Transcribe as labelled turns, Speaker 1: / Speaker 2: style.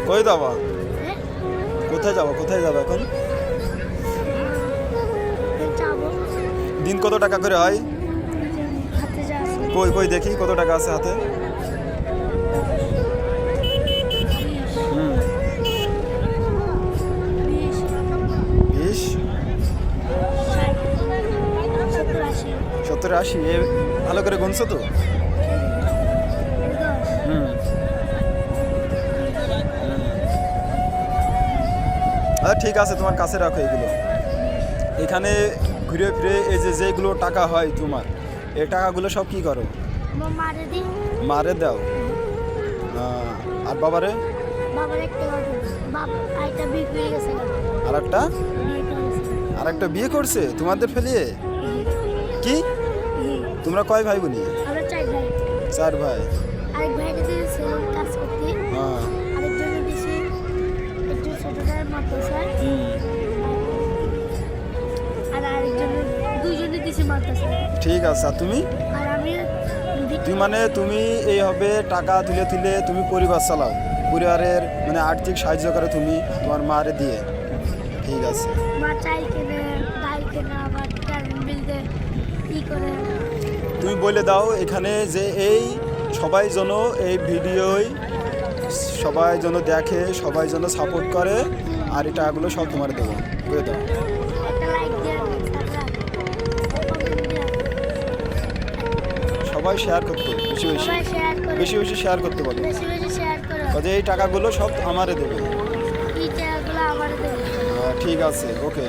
Speaker 1: কই যাবা?
Speaker 2: হ্যাঁ
Speaker 1: কোথায় যাবা এখন?
Speaker 2: যাবো
Speaker 1: দিন কত টাকা করে হয়?
Speaker 2: হাতে যা আছে
Speaker 1: কই দেখি কত টাকা আছে হাতে। হুম
Speaker 2: 20
Speaker 1: 20
Speaker 2: 60 70 80
Speaker 1: 70 80 ভালো করে গুনছো তো? হুম ঠিক আছে, তোমার কাছে রাখো এগুলো। এখানে ঘুরে ফিরে এই যেগুলো টাকা হয় তোমার, এই টাকাগুলো সব কি করো?
Speaker 2: মারে দি
Speaker 1: মারে দাও। আর বাবারে?
Speaker 2: বাবার একটা কথা বাবা আইটা বিক্রি হয়ে গেছে
Speaker 1: আর একটা
Speaker 2: বিয়ে করেছে
Speaker 1: বিয়ে করছে তোমাদের ফেলিয়ে? কি তোমরা কয় ভাই বোনি?
Speaker 2: আমরা 4 ভাই
Speaker 1: 4 ভাই।
Speaker 2: আরেক ভাইকে দিয়েছে কাজ করতে
Speaker 1: হ্যাঁ
Speaker 2: আরেকজনে দিয়েছে একজন ছোটটার মাদ্রাসায় আর আরেকজনে দুইজনে দিয়েছে মাদ্রাসায়
Speaker 1: ঠিক আছে। আর তুমি?
Speaker 2: আর আমি
Speaker 1: তুমি এইভাবে টাকা তুলে তুমি পরিবার চালাও, পরিবারের মানে আর্থিক সাহায্য করে তুমি তোমার মারে দিয়ে। ঠিক আছে।
Speaker 2: মা চাল কেনে ডাল কেনে আবার কারেন্ট বিল দেয় ই করে।
Speaker 1: তুমি বলে দাও এখানে যে এই সবাই যেন এই ভিডিওই সবাই যেন দেখে, সবাই যেন সাপোর্ট করে, আর এই টাকাগুলো সব তোমার দেবো, বলে দাও।
Speaker 2: একটা লাইক দিয়ে
Speaker 1: সবাই শেয়ার করতে
Speaker 2: সবাই শেয়ার করে
Speaker 1: বেশি শেয়ার করতে বলো,
Speaker 2: বেশি শেয়ার করে
Speaker 1: কাজে এই টাকাগুলো সব আমারে দেবে।
Speaker 2: এই টাকাগুলো আমার দেবে।
Speaker 1: ঠিক আছে, ওকে।